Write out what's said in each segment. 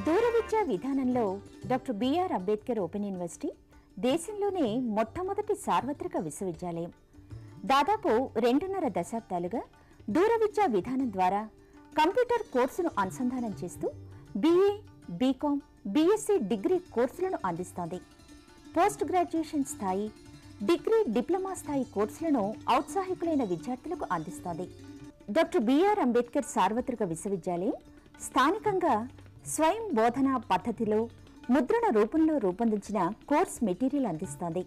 దూరవిద్యా విధానంలో doctor BR Ambedkar open university దేశంలోనే మొట్టమొదటి సార్వత్రిక విశ్వవిద్యాలయం. దాదాపు 2.5 దశాబ్దాలుగా దూరవిద్యా విధానం ద్వారా కంప్యూటర్ కోర్సును అనుసంధానం చేస్తూ బీఏ, బీకామ్, బీఎస్సీ డిగ్రీ కోర్సులను అందిస్తోంది. పోస్ట్ గ్రాడ్యుయేషన్ స్థాయి, డిగ్రీ, డిప్లొమా స్థాయి కోర్సులను ఔత్సాహికులైన విద్యార్థులకు అందిస్తోంది. డాక్టర్ బిఆర్ అంబేద్కర్ సార్వత్రిక విశ్వవిద్యాలయం స్థానికంగా స్వయం బోధనా పద్ధతిలో ముద్రణ రూపంలో రూపొందించిన కోర్స్ మెటీరియల్ అందిస్తోంది.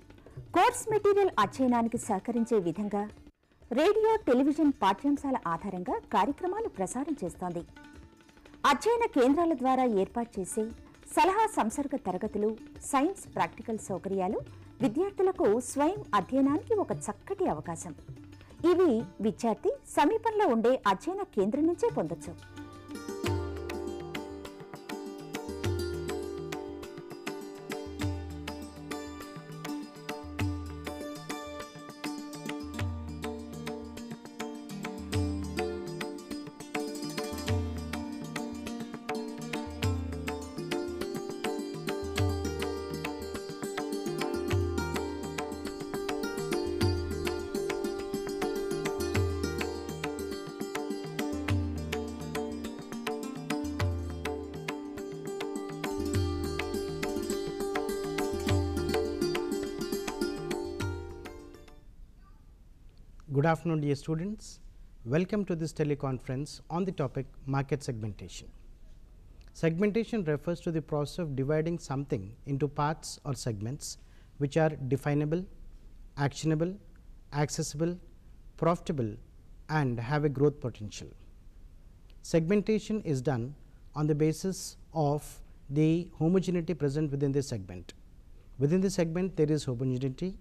కోర్స్ మెటీరియల్ అధ్యయనానికి సహకరించే విధంగా రేడియో, టెలివిజన్ పాఠ్యాంశాల ఆధారంగా కార్యక్రమాలు ప్రసారం చేస్తోంది. అధ్యయన కేంద్రాల ద్వారా ఏర్పాటు చేసే సలహా సంసర్గ తరగతులు, సైన్స్ ప్రాక్టికల్ సౌకర్యాలు విద్యార్థులకు స్వయం అధ్యయనానికి ఒక చక్కటి అవకాశం. ఇవి విద్యార్థి సమీపంలో ఉండే అధ్యయన కేంద్రం నుంచే పొందొచ్చు. Good afternoon, dear students. Welcome to this teleconference on the topic market segmentation. Segmentation refers to the process of dividing something into parts or segments which are definable, actionable, accessible, profitable and have a growth potential. Segmentation is done on the basis of the homogeneity present within the segment. Within the segment there is homogeneity,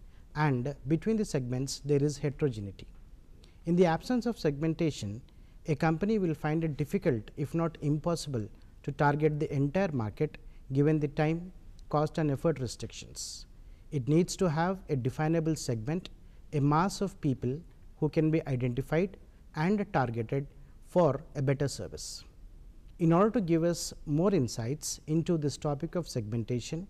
and between the segments there is heterogeneity. In the absence of segmentation, a company will find it difficult, if not impossible, to target the entire market given the time, cost and effort restrictions. It needs to have a definable segment, a mass of people who can be identified and targeted for a better service. In order to give us more insights into this topic of segmentation,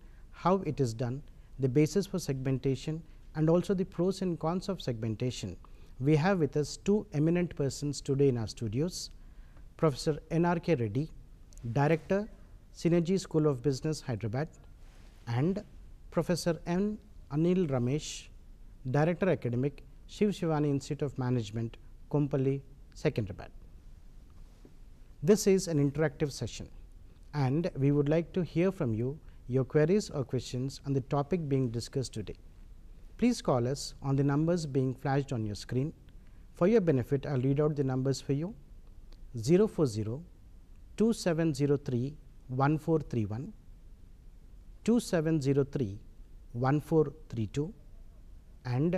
how it is done, the basis for segmentation and also the pros and cons of segmentation, we have with us two eminent persons today in our studios. Professor N.R.K. Reddy, Director, Synergy School of Business, Hyderabad, and Professor N. Anil Ramesh, Director Academic, Shiv Shivani Institute of Management, Kompally, Secunderabad. This is an interactive session and we would like to hear from you your queries or questions on the topic being discussed today. Please call us on the numbers being flashed on your screen. For your benefit, I will read out the numbers for you: 040-2703-1431, 2703-1432 and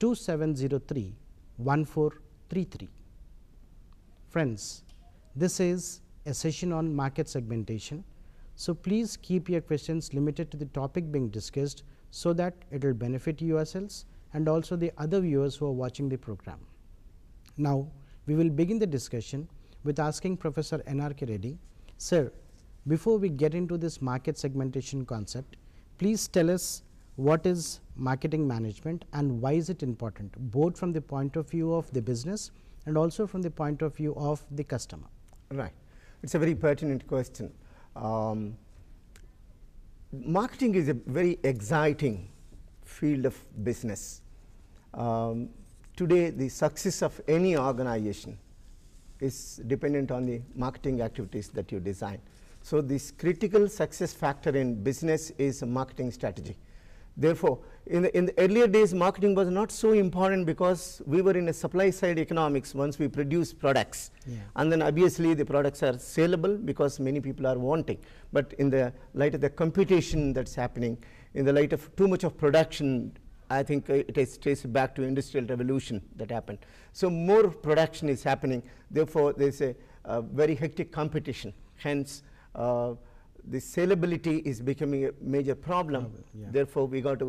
2703-1433. Friends, this is a session on market segmentation. So, please keep your questions limited to the topic being discussed so that it will benefit yourselves and also the other viewers who are watching the program. Now, we will begin the discussion with asking Professor N.R.K. Reddy. Sir, before we get into this market segmentation concept, please tell us what is marketing management and why is it important, both from the point of view of the business and also from the point of view of the customer. Right. It's a very pertinent question. Marketing is a very exciting field of business. Today, the success of any organization is dependent on the marketing activities that you design. So, this critical success factor in business is a marketing strategy. Therefore, in the earlier days, marketing was not so important because we were in a supply side economics. Once we produce products, and then obviously the products are saleable because many people are wanting. But in the light of the competition that's happening, in the light of too much of production, I think it is traced back to industrial revolution that happened. So, more production is happening. Therefore, there is a very hectic competition. Hence, the saleability is becoming a major problem. Therefore, we got to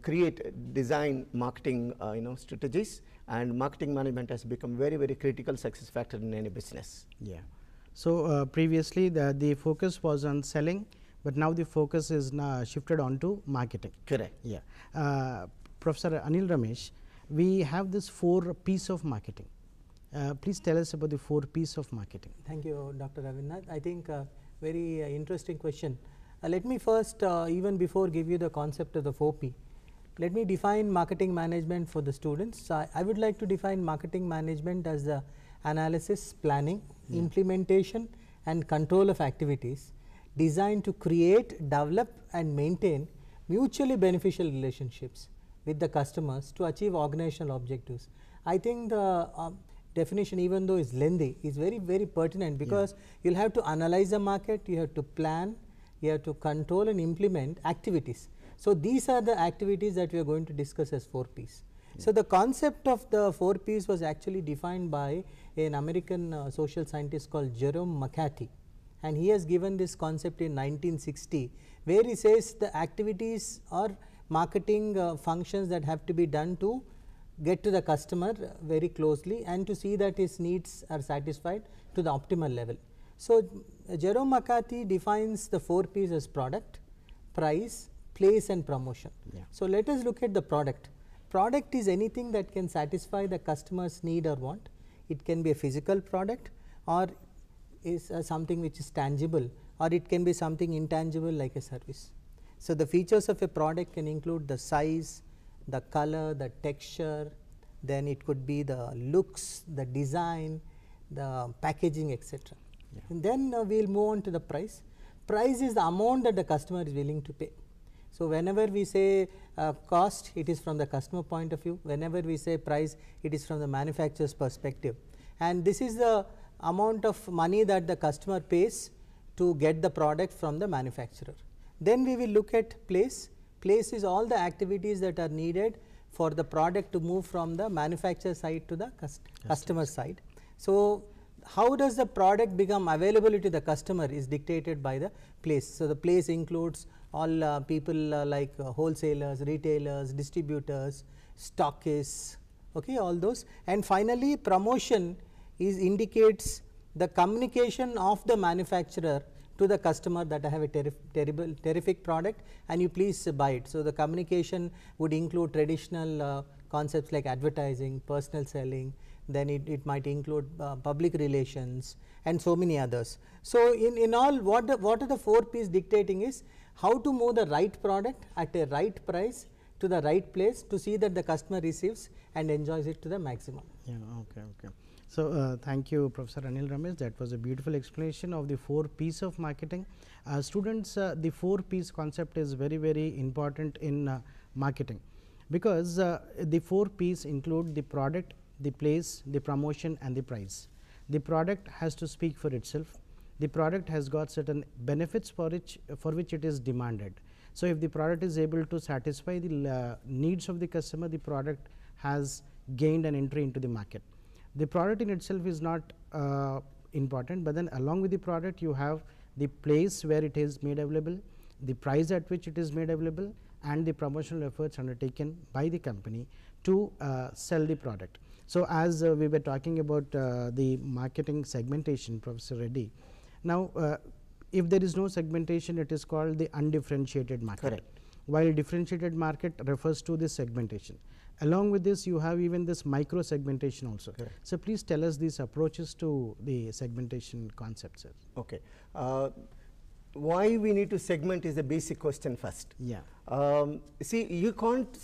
create design marketing strategies, and marketing management has become very critical success factor in any business. Yeah. So, previously the focus was on selling, but now the focus is now shifted on to marketing. Correct. Yeah. Professor Anil Ramesh, we have this 4 P's of marketing. Please tell us about the 4 P's of marketing. Thank you, Dr. Ravinath. I think very interesting question. Let me first, even before give you the concept of the 4P, let me define marketing management for the students. I would like to define marketing management as the analysis, planning, implementation and control of activities designed to create, develop and maintain mutually beneficial relationships with the customers to achieve organizational objectives. I think the definition, even though is lengthy, is very, very pertinent, because you'll have to analyze the market, you have to plan, you have to control and implement activities. So these are the activities that we are going to discuss as 4 Ps. So the concept of the 4 Ps was actually defined by an American social scientist called Jerome McCarthy, and he has given this concept in 1960, where he says the activities or marketing functions that have to be done to get to the customer very closely and to see that his needs are satisfied to the optimal level. So Jerome McCarthy defines the 4 Ps as product, price, place and promotion. So let us look at the product. Product is anything that can satisfy the customer's need or want. It can be a physical product, or is something which is tangible, or it can be something intangible like a service. So the features of a product can include the size, the color, the texture, then it could be the looks, the design, the packaging, etc. And then we will move on to the price. Price is the amount that the customer is willing to pay. So whenever we say cost, it is from the customer point of view. Whenever we say price, it is from the manufacturer's perspective. And this is the amount of money that the customer pays to get the product from the manufacturer. Then we will look at place. Place is all the activities that are needed for the product to move from the manufacturer side to the customer side. So how does the product become available to the customer is dictated by the place. So the place includes all people like wholesalers, retailers, distributors, stockists, okay, all those. And finally promotion is indicates the communication of the manufacturer to the customer that I have a terrific product and you please buy it. So the communication would include traditional concepts like advertising, personal selling, then it might include public relations and so many others. So in all, what are the 4 Ps dictating is how to move the right product at a right price to the right place to see that the customer receives and enjoys it to the maximum. Yeah, okay. So thank you, Professor Anil Ramesh. That was a beautiful explanation of the 4 Ps of marketing. Students, the 4 Ps concept is very, very important in marketing, because the 4 Ps include the product, the place, the promotion and the price. The product has to speak for itself. The product has got certain benefits for which it is demanded. So if the product is able to satisfy the needs of the customer, the product has gained an entry into the market. The product in itself is not important, but then along with the product you have the place where it is made available, the price at which it is made available and the promotional efforts undertaken by the company to sell the product. So as we were talking about the marketing segmentation, Professor Reddy, now if there is no segmentation, it is called the undifferentiated market. Correct. While differentiated market refers to this segmentation. Along with this, you have even this micro segmentation also. Correct. So please tell us these approaches to the segmentation concepts. Okay. Why we need to segment is the basic question first. Yeah. See, you can't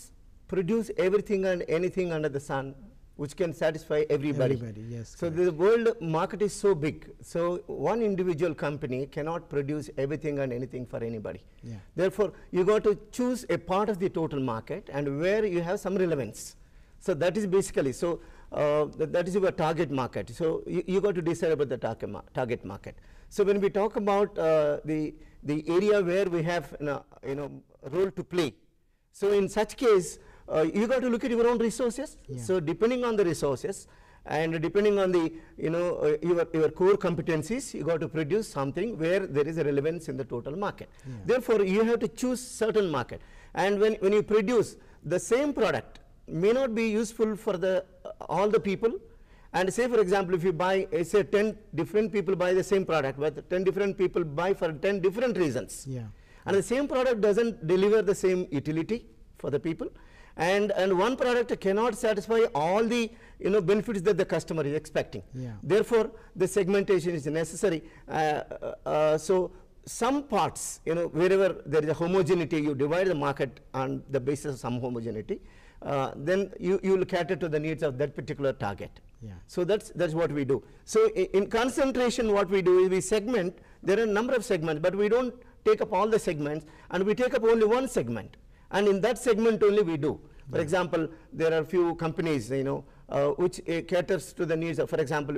produce everything and anything under the sun which can satisfy everybody. Yes. So the world market is so big. So one individual company cannot produce everything and anything for anybody. Yeah. Therefore, you got to choose a part of the total market and where you have some relevance. So that is basically, so that is your target market. So you got to decide about the target market. So when we talk about the area where we have role to play. So in such case, you got to look at your own resources. Yeah. So depending on the resources and depending on the your core competencies, you got to produce something where there is a relevance in the total market. Yeah. Therefore, you have to choose certain market, and when you produce the same product may not be useful for the all the people, And say for example, if you buy, say 10 different people buy the same product, but 10 different people buy for 10 different reasons. Yeah. And the same product doesn't deliver the same utility for the people. And one product cannot satisfy all the benefits that the customer is expecting. Yeah. Therefore, the segmentation is necessary. So some parts, wherever there is a homogeneity, you divide the market on the basis of some homogeneity, then you will cater to the needs of that particular target. Yeah. So that's what we do. So in concentration, what we do is we segment. There are a number of segments, but we don't take up all the segments, and we take up only one segment, and in that segment only we do. For example, there are few companies, which caters to the needs of, for example,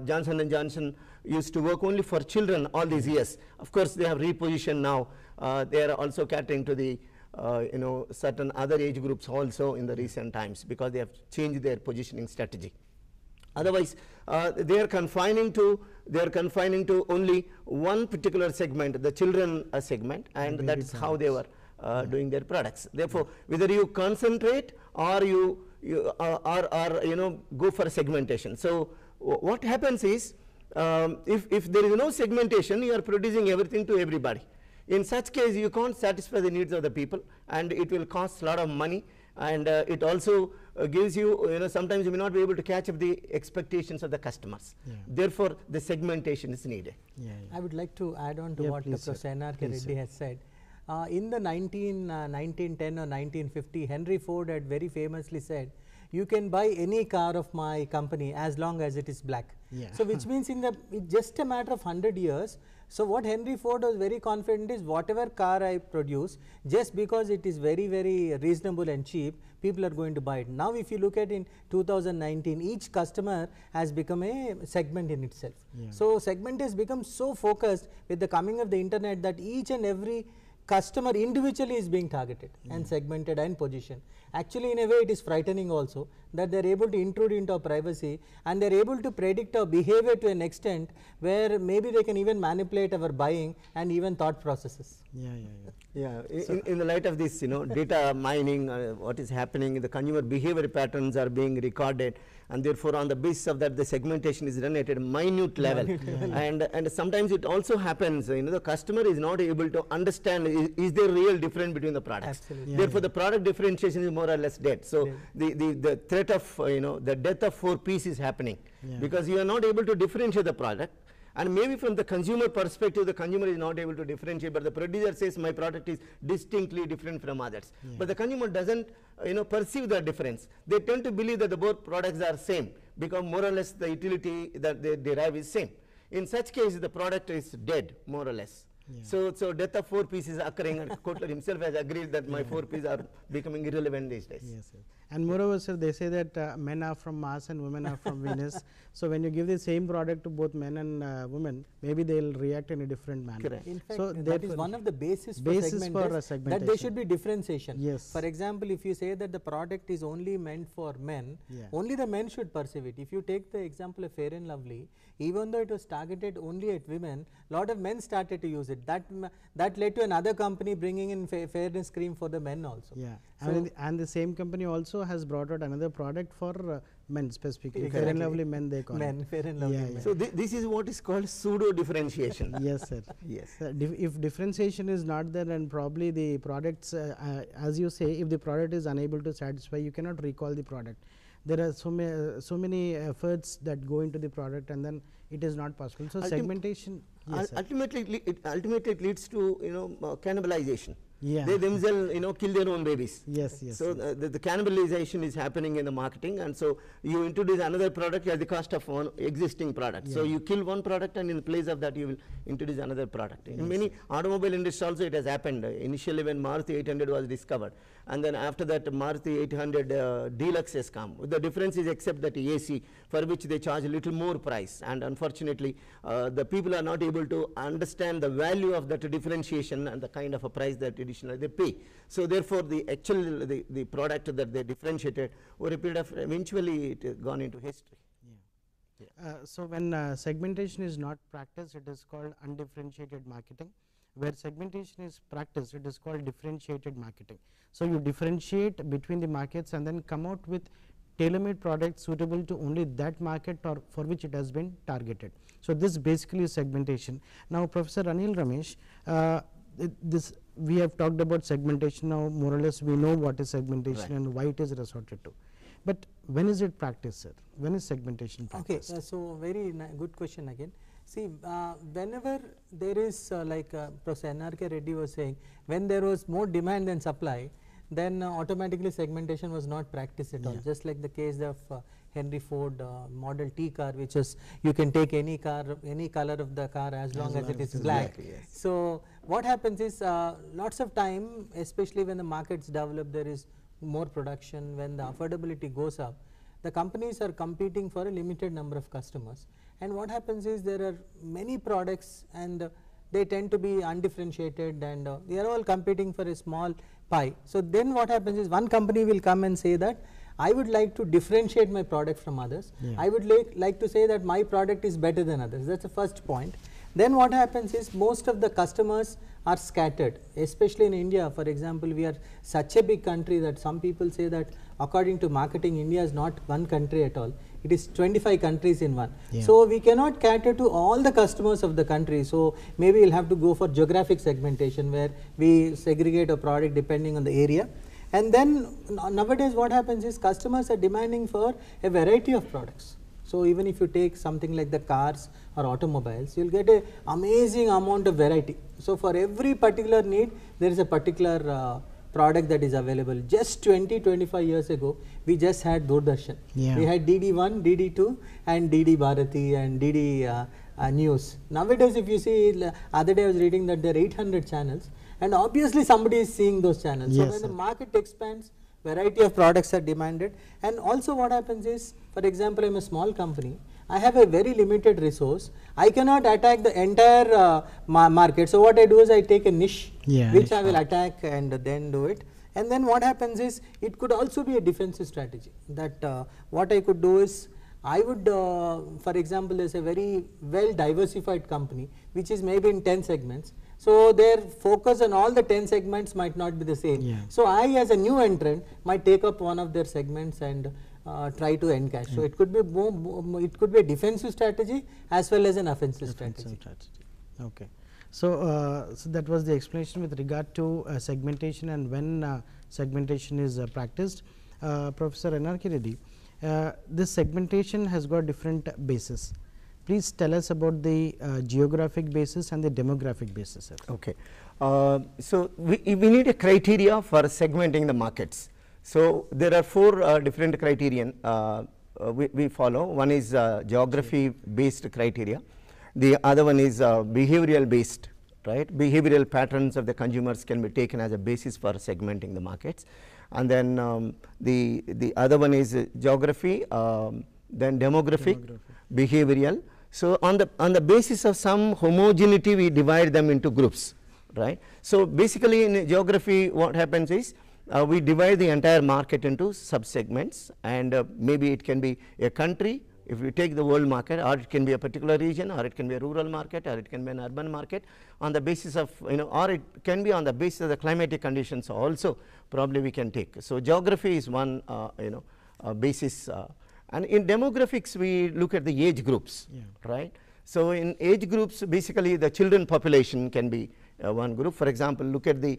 Johnson & Johnson used to work only for children all these years. Of course, they have repositioned now. They are also catering to the certain other age groups also in the recent times, because they have changed their positioning strategy. Otherwise, they are confining to only one particular segment, the children segment, and that is how they were doing their products. Therefore, whether you concentrate or you go for segmentation. So what happens is, if there is no segmentation, you are producing everything to everybody. In such case, you can't satisfy the needs of the people, and it will cost a lot of money, and it also gives you, sometimes you may not be able to catch up the expectations of the customers. Yeah. Therefore, the segmentation is needed. Yeah, yeah. I would like to add on to Yeah, what please, Dr. sir. Senarke Please, Reddy sir. has said. In the 1910 or 1950, Henry Ford had very famously said, you can buy any car of my company as long as it is black. Yeah. So which means in just a matter of 100 years, so what Henry Ford was very confident is, whatever car I produce, just because it is very, very reasonable and cheap, people are going to buy it. Now if you look at in 2019, each customer has become a segment in itself. Yeah. So segment has become so focused with the coming of the internet that each and every customer individually is being targeted and segmented and positioned. Actually, in a way, it is frightening also that they are able to intrude into our privacy, and they are able to predict our behavior to an extent where maybe they can even manipulate our buying and even thought processes. Yeah, yeah, yeah. Yeah, in the light of this, data mining, what is happening, the consumer behavior patterns are being recorded, and therefore on the basis of that, the segmentation is done at a minute level. And sometimes it also happens, the customer is not able to understand, is there real difference between the products? Absolutely. Yeah, Therefore, yeah. the product differentiation is more or less dead. So the threat of, the death of 4 Ps is happening, Yeah. because you are not able to differentiate the product. And maybe from the consumer perspective, the consumer is not able to differentiate, but the producer says my product is distinctly different from others. Yeah. But the consumer doesn't perceive the difference. They tend to believe that the both products are same, because more or less the utility that they derive is same. In such case, the product is dead, more or less. Yeah. So death of 4 Ps is occurring, and Kotler himself has agreed that my 4 Ps are becoming irrelevant these days. Yes, sir. And moreover, sir, they say that men are from Mars and women are from Venus. So when you give the same product to both men and women, maybe they will react in a different manner. Correct. In fact, So that is therefore- one of the basis for Basis segment for is that segmentation. there should be differentiation. Yes. For example, if you say that the product is only meant for men, Yeah. only the men should perceive it. If you take the example of Fair and Lovely, even though it was targeted only at women, lot of men started to use it. That led to another company bringing in fairness cream for the men also. Yeah, So- and the same company also has brought out another product for men specifically. Fair Exactly. and Lovely men they call Men, it. Fair and Lovely Yeah, men. yeah. So this is what is called pseudo differentiation. Yes, sir. Yes. If differentiation is not there, and probably the products, as you say, if the product is unable to satisfy, you cannot recall the product. There are so many efforts that go into the product, and then it is not possible. So segmentation. Yes, sir. Ultimately, it leads to cannibalization. Yeah. They themselves kill their own babies. Yes, yes. So yes. the cannibalization is happening in the marketing, and so you introduce another product at the cost of one existing product. So Yeah. you kill one product, and in place of that you will introduce another product. In many automobile industries also it has happened. Initially when Maruti 800 was discovered, and then after that Maruti 800 Deluxe has come. The difference is except that AC, for which they charge a little more price, and unfortunately the people are not able to understand the value of that differentiation and the kind of a price that additionally they pay. So therefore the actual the product that they differentiated over a period of eventually it has gone into history. So when segmentation is not practiced, it is called undifferentiated marketing. Where segmentation is practiced, it is called differentiated marketing. So you differentiate between the markets and then come out with tailor-made product suitable to only that market or for which it has been targeted. So, this basically is segmentation. Now, Professor Anil Ramesh, this we have talked about segmentation. Now, more or less we know what is segmentation Right. and why it is resorted to. But when is it practiced, sir? When is segmentation Okay, practiced? so very good question again. See, whenever there is like Professor N.R.K. Reddy was saying, when there was more demand than supply, then automatically segmentation was not practiced at all. Just like the case of Henry Ford Model T car, which is you can take any car, any color of the car as long as it is black. black, yes. So what happens is lots of time, especially when the markets develop, there is more production. When the affordability goes up, the companies are competing for a limited number of customers. And what happens is there are many products and they tend to be undifferentiated, and they are all competing for a small pie. So then what happens is one company will come and say that I would like to differentiate my product from others. I would like to say that my product is better than others. That's the first point. Then what happens is most of the customers are scattered, especially in India. For example, we are such a big country that some people say that according to marketing, India is not one country at all. It is 25 countries in one. So we cannot cater to all the customers of the country. So maybe we'll have to go for geographic segmentation, where we segregate a product depending on the area. And then nowadays what happens is customers are demanding for a variety of products. So even if you take something like the cars or automobiles, you'll get an amazing amount of variety. So for every particular need, there is a particular product that is available. Just 20-25 years ago, we just had Doordarshan. We had DD1, DD2 and DD Bharati and DD News. Nowadays if you see, other day I was reading that there are 800 channels, and obviously somebody is seeing those channels. So when the market expands, variety of products are demanded. And also what happens is, for example, I am a small company, I have a very limited resource, I cannot attack the entire market. So what I do is I take a niche, which I will attack and then do it. And then what happens is, it could also be a defensive strategy, that what I could do is, I would, for example, there is a very well diversified company which is maybe in 10 segments. So their focus on all the 10 segments might not be the same. So I, as a new entrant, might take up one of their segments and try to encash. So it could be it could be a defensive strategy as well as an offensive strategy. Okay. So, so that was the explanation with regard to segmentation and when segmentation is practiced. Professor N.R.K. Reddy, this segmentation has got different bases. Please tell us about the geographic basis and the demographic basis, sir. Okay. So we need a criteria for segmenting the markets. So there are 4 different criterion we follow. One is geography based criteria. The other one is behavioral based, right? Behavioral patterns of the consumers can be taken as a basis for segmenting the markets. And then the other one is geography, then demographic, behavioral. So on the basis of some homogeneity, we divide them into groups, right? So basically in geography, what happens is we divide the entire market into sub-segments, and maybe it can be a country if we take the world market, or it can be a particular region, or it can be a rural market, or it can be an urban market, on the basis of, or it can be on the basis of the climatic conditions also probably we can take. So geography is one basis, and in demographics we look at the age groups, right? So in age groups, basically the children population can be one group. For example, look at the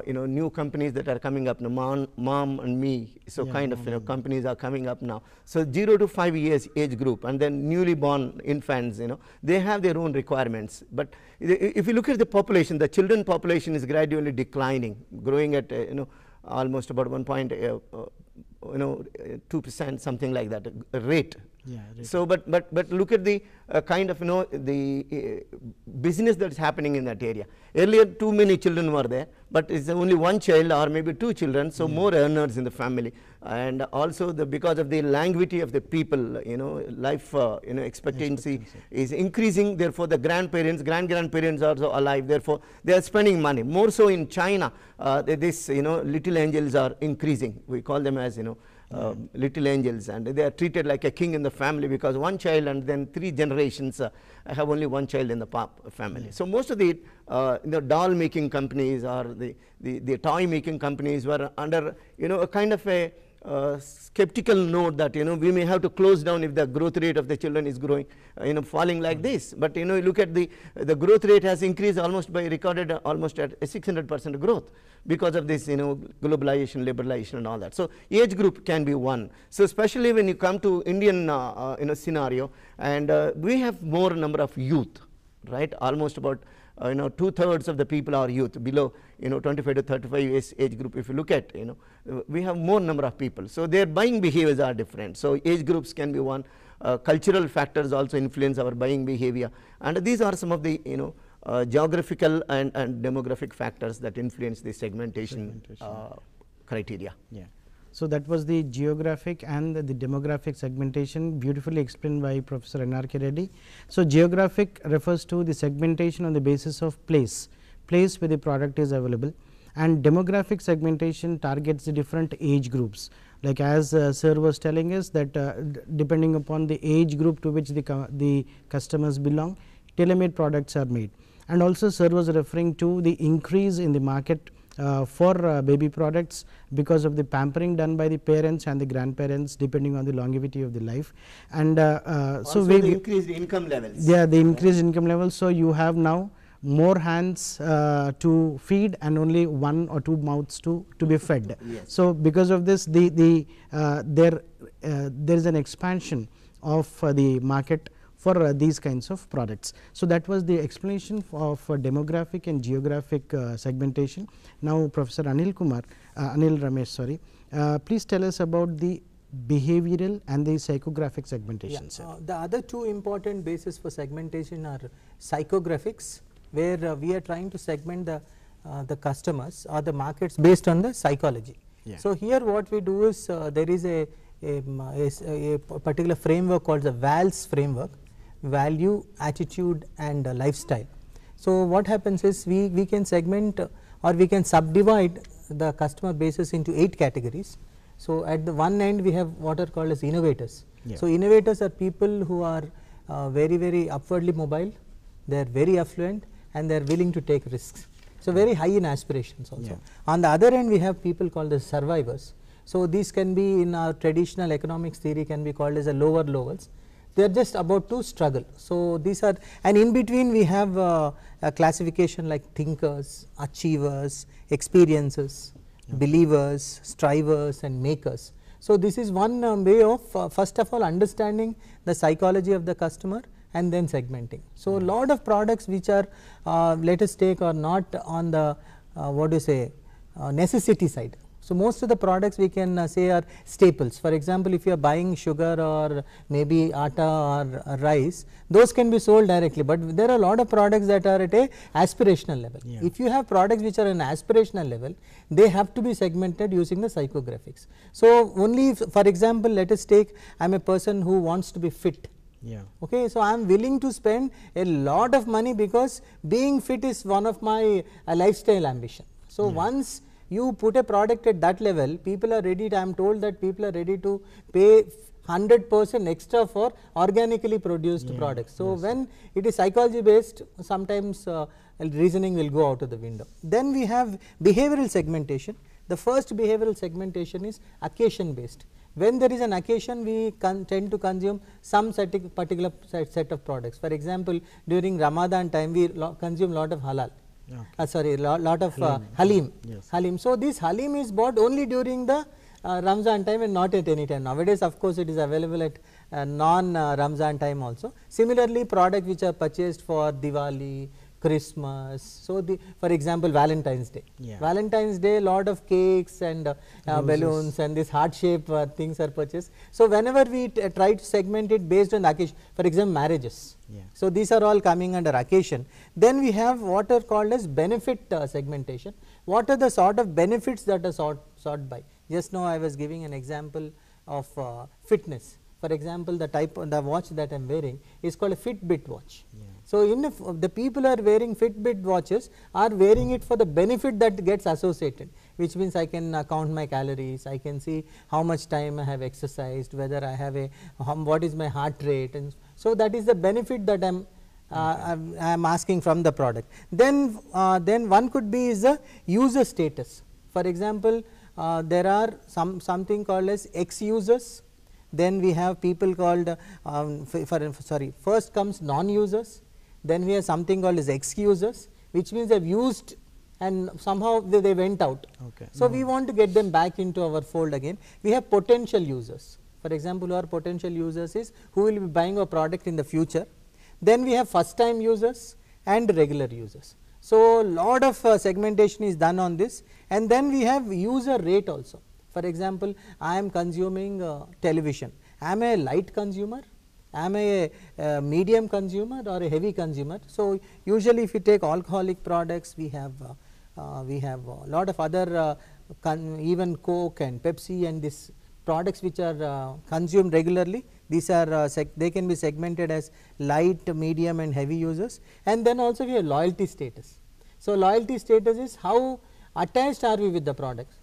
new companies that are coming up now, mom and me. So kind of companies are coming up now. So 0 to 5 years age group, and then newly born infants, they have their own requirements. But if you look at the population, the children population is gradually declining, growing at almost about 2%, something like that rate. So but look at the kind of the business that is happening in that area. Earlier too many children were there, but it's only one child or maybe 2 children, so more earners in the family. And also because of the languidity of the people, life expectancy is increasing, therefore the grandparents are also alive, therefore they are spending money. More so in China, this little angels are increasing. We call them as little angels, and they are treated like a king in the family, because one child and then 3 generations have only one child in the family. So most of the doll making companies or the toy making companies were under a kind of a skeptical note that we may have to close down if the growth rate of the children is growing falling like this. But look at the growth rate has increased almost by recorded almost at 600% growth because of this globalization, liberalization and all that. So age group can be one. So especially when you come to Indian scenario, and we have more number of youth, right? Almost about 2/3 of the people are youth below 25 to 35 years age group. If you look at we have more number of people, so their buying behaviors are different. So age groups can be one. Cultural factors also influence our buying behavior, and these are some of the geographical and demographic factors that influence the segmentation. Criteria. Yeah. So that was the geographic and the demographic segmentation, beautifully explained by Professor N.R.K. Reddy. So geographic refers to the segmentation on the basis of place where the product is available, and demographic segmentation targets the different age groups. Like as sir was telling us that depending upon the age group to which the customers belong, tailor-made products are made. And also sir was referring to the increase in the market for baby products because of the pampering done by the parents and the grandparents depending on the longevity of the life. And so the increased income levels. Yeah, the increased income levels. So you have now more hands to feed and only 1 or 2 mouths to be fed. Yes. So because of this there is an expansion of the market for these kinds of products. So that was the explanation of demographic and geographic segmentation. Now Professor Anil Ramesh, please tell us about the behavioral and the psychographic segmentation. The other two important bases for segmentation are psychographics, where we are trying to segment the customers or the markets based on the psychology. Yeah. So here what we do is there is a particular framework called the VALS framework, value, attitude and lifestyle. So what happens is we can segment or we can subdivide the customer bases into 8 categories. So at the one end we have what are called as innovators. Yeah. So innovators are people who are very upwardly mobile, they are very affluent and they are willing to take risks. So very high in aspirations also. Yeah. On the other end we have people called as survivors. So these can be in our traditional economics theory can be called as a lower levels. They are just about to struggle. So these are, and in between we have a classification like thinkers, achievers, experiencers, believers, strivers and makers. So this is one way of first of all understanding the psychology of the customer and then segmenting. So a lot of products which are let us take are not on the necessity side. So most of the products we can say are staples. For example, if you are buying sugar or maybe atta or rice, those can be sold directly, but there are a lot of products that are at a aspirational level. Yeah. If you have products which are an aspirational level, they have to be segmented using the psychographics. So only if, for example, let us take I am a person who wants to be fit. Yeah. Okay, so I am willing to spend a lot of money because being fit is one of my lifestyle ambition. So once you put a product at that level, people are ready to, I am told that people are ready to pay 100% extra for organically produced products. So when it is psychology based, sometimes reasoning will go out of the window. Then we have behavioral segmentation. The first behavioral segmentation is occasion based. When there is an occasion, we tend to consume some particular set of products. For example, during Ramadan time, we consume lot of halal. Okay. Lot of halim. Yes. Halim. So this halim is bought only during the Ramzan time and not at any time. Nowadays, of course, it is available at non-Ramzan time also. Similarly, products which are purchased for Diwali, Christmas. So for example, Valentine's Day. Yeah. Valentine's Day, lot of cakes and balloons and this heart shape things are purchased. So whenever we try to segment it based on the occasion, for example, marriages. Yeah. So these are all coming under occasion. Then we have what are called as benefit segmentation. What are the sort of benefits that are sought by? Just now I was giving an example of fitness. For example, the watch that I am wearing is called a Fitbit watch. Yeah. So the people are wearing Fitbit watches are wearing it for the benefit that gets associated, which means I can count my calories, I can see how much time I have exercised, whether I have what is my heart rate, and so that is the benefit that I am asking from the product. Then one could be is the user status. For example, there are something called as X users, then we have people called first comes non users, then we have something called as X users, which means they have used and somehow they went out. Okay. So, we want to get them back into our fold again. We have potential users. For example, our potential users is who will be buying our product in the future. Then we have first time users and regular users. So, lot of segmentation is done on this, and then we have user rate also. For example, I am consuming television. Am I a light consumer? Am I a medium consumer or a heavy consumer? So, usually if you take alcoholic products, we have a lot of other even Coke and Pepsi and this products which are consumed regularly. These are they can be segmented as light, medium and heavy users, and then also we have loyalty status. So, loyalty status is how attached are we with the products.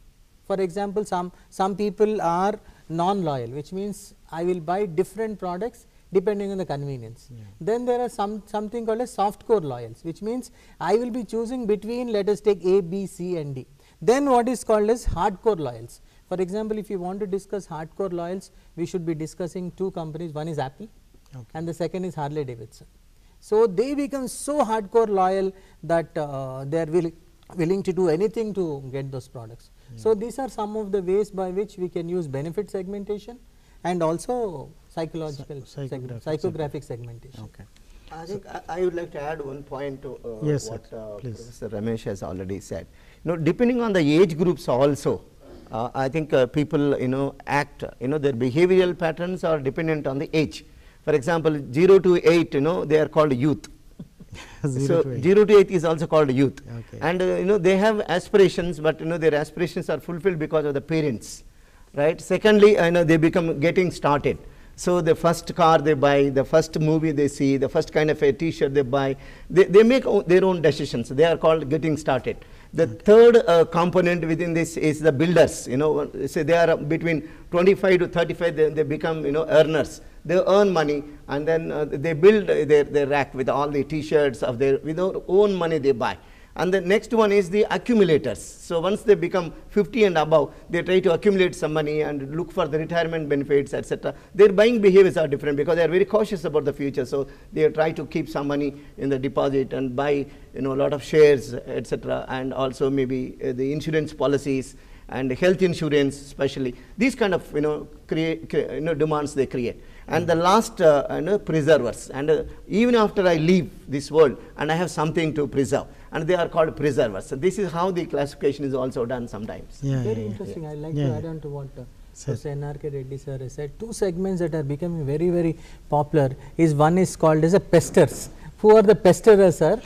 For example, some people are non-loyal, which means I will buy different products depending on the convenience. Yeah. Then there are something called as soft core loyals, which means I will be choosing between, let us take A, B, C and D. Then what is called as hardcore loyals. For example, if you want to discuss hardcore loyals, we should be discussing two companies, one is Apple and the second is Harley Davidson. So, they become so hardcore loyal that they are willing to do anything to get those products. Yeah. So, these are some of the ways by which we can use benefit segmentation and also psychographic segmentation. Okay. I think I would like to add one point to yes, what Professor Ramesh has already said. Depending on the age groups also, I think people act, their behavioral patterns are dependent on the age. For example, 0 to 8, they are called youth. 0 to 8 is also called youth. Okay. And they have aspirations, but their aspirations are fulfilled because of the parents, right? Secondly, they become getting started. So, the first car they buy, the first movie they see, the first kind of a t-shirt they buy, they make their own decisions. They are called getting started. The third component within this is the builders. Say they are between 25 to 35, they become earners. They earn money and then they build their rack with all the t-shirts of with their own money they buy. And the next one is the accumulators. So, once they become 50 and above, they try to accumulate some money and look for the retirement benefits, etc. Their buying behaviors are different because they are very cautious about the future. So, they try to keep some money in the deposit and buy a lot of shares, etc. and also maybe the insurance policies and health insurance especially. These kind of demands they create. And the last preservers, and even after I leave this world and I have something to preserve, and they are called preservers. So, this is how the classification is also done sometimes. Very interesting. I like to add on to what Professor N.R.K. Reddy sir has said. Two segments that are becoming very, very popular is one is called as a pesters. Who are the pesterers, sir?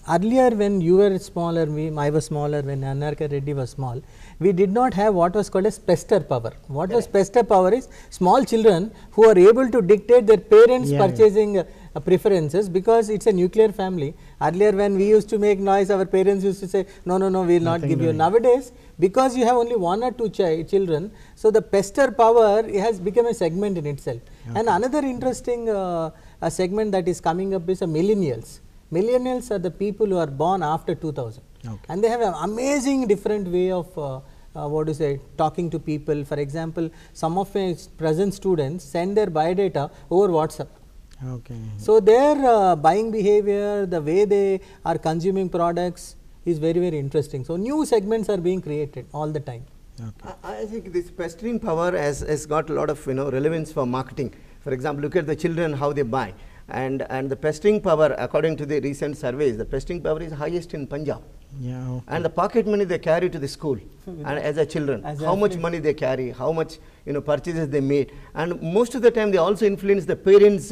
Earlier when you were smaller, I was smaller, when N.R.K. Reddy was small, we did not have what was called as pester power. What was pester power is small children who are able to dictate their parents purchasing preferences, because it is a nuclear family. Earlier when we used to make noise, our parents used to say, no, we will not give you. Nowadays, because you have only one or two children, so the pester power has become a segment in itself. Okay. And another interesting segment that is coming up is millennials. Millennials are the people who are born after 2000. Okay. And they have an amazing different way of talking to people. For example, some of my present students send their biodata over WhatsApp. Okay. So, their buying behavior, the way they are consuming products is very, very interesting. So, new segments are being created all the time. Okay. I think this pestering power has got a lot of relevance for marketing. For example, look at the children, how they buy. And the pestering power, according to the recent surveys, the pestering power is highest in Punjab. Yeah, okay. And the pocket money they carry to the school and as a children, how much money they carry, how much purchases they made, and most of the time they also influence the parents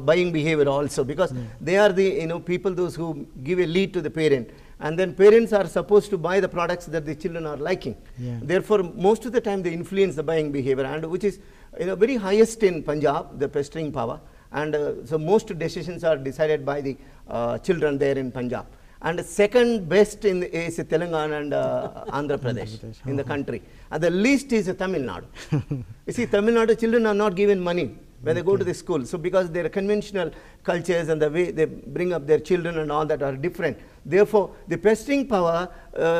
buying behavior also, because they are the people those who give a lead to the parent, and then parents are supposed to buy the products that the children are liking. Yeah. Therefore, most of the time they influence the buying behavior, and which is very highest in Punjab, the pestering power, and so most decisions are decided by the children there in Punjab. And second best is Telangana and Andhra Pradesh in the country. And the least is Tamil Nadu. You see, Tamil Nadu children are not given money when they go to the school. So, because their conventional cultures and the way they bring up their children and all that are different. Therefore, the purchasing power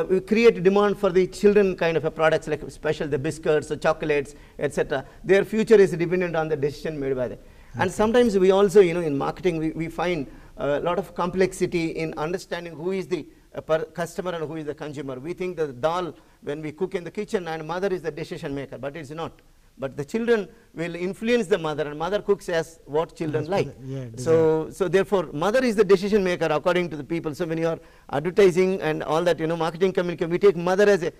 will create demand for the children kind of a products, like special the biscuits, the chocolates, etc. Their future is dependent on the decision made by them. And sometimes we also, in marketing, we find a lot of complexity in understanding who is the customer and who is the consumer. We think the dal, when we cook in the kitchen, and mother is the decision maker, but it's not. But the children will influence the mother, and mother cooks as what children like. So therefore, mother is the decision maker according to the people. So when you are advertising and all that, marketing communication, we take mother as a,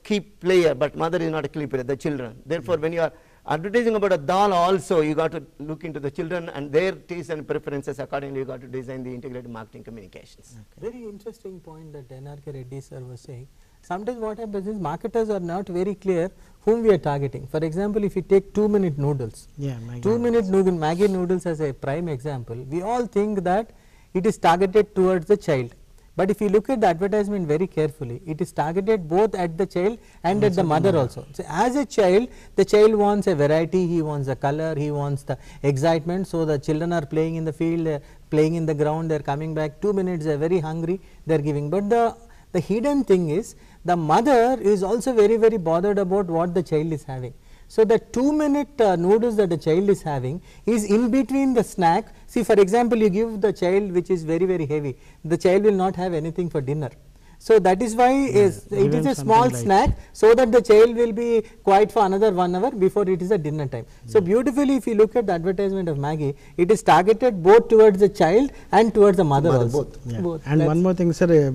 key player, but mother is not a key player, the children. Therefore, when you are advertising about a dal also, you got to look into the children and their tastes and preferences. Accordingly, you got to design the integrated marketing communications. Very interesting point that N.R.K. Reddy sir was saying. Sometimes what happens is marketers are not very clear whom we are targeting. For example, if you take 2-minute noodles, 2-minute Maggi noodles as a prime example, we all think that it is targeted towards the child. But if you look at the advertisement very carefully, it is targeted both at the child and at the mother also. So as a child, the child wants a variety, he wants the color, he wants the excitement. So the children are playing in the field, playing in the ground, they are coming back 2 minutes, they are very hungry, they are giving. But the hidden thing is, the mother is also very, very bothered about what the child is having. So the 2-minute noodles that the child is having is in between the snack. See, for example, you give the child which is very, very heavy, the child will not have anything for dinner. So that is why it is a small snack, so that the child will be quiet for another 1 hour before it is a dinner time. So beautifully, if you look at the advertisement of Maggi, it is targeted both towards the child and towards the mother also. Both. And one more thing, sir,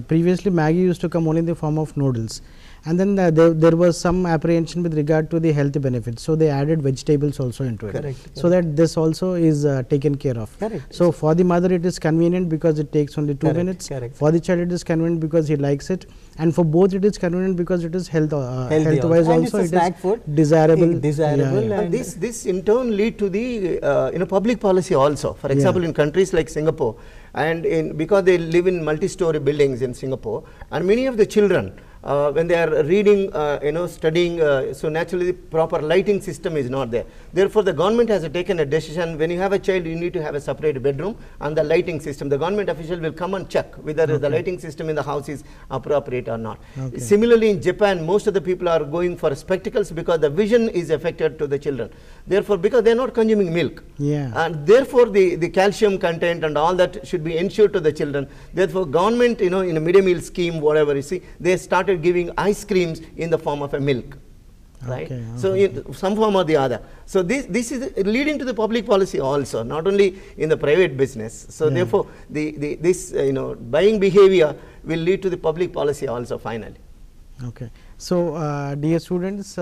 previously Maggi used to come only in the form of noodles. And then there was some apprehension with regard to the health benefits. So they added vegetables also into it. So that this also is taken care of. So for the mother it is convenient because it takes only 2 minutes. For the child it is convenient because he likes it. And for both it is convenient because it is health wise also it is desirable. And this in turn lead to the public policy also. For example, in countries like Singapore, and because they live in multi-story buildings in Singapore, and many of the children when they are reading, studying, so naturally the proper lighting system is not there. Therefore, the government has taken a decision, when you have a child, you need to have a separate bedroom and the lighting system. The government official will come and check whether the lighting system in the house is appropriate or not. Similarly, in Japan, most of the people are going for spectacles because the vision is affected to the children. Therefore, because they are not consuming milk. And therefore, the calcium content and all that should be ensured to the children. Therefore, government, in a midday meal scheme, whatever you see, they started giving ice creams in the form of a milk, right? So in some form or the other. So this is leading to the public policy also, not only in the private business. So therefore, this buying behavior will lead to the public policy also finally. So dear students,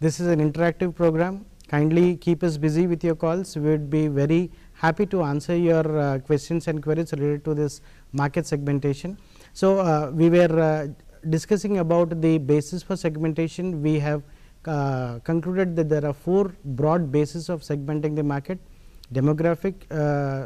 this is an interactive program. Kindly keep us busy with your calls. We would be very happy to answer your questions and queries related to this market segmentation. So we were discussing about the basis for segmentation. We have concluded that there are 4 broad bases of segmenting the market: demographic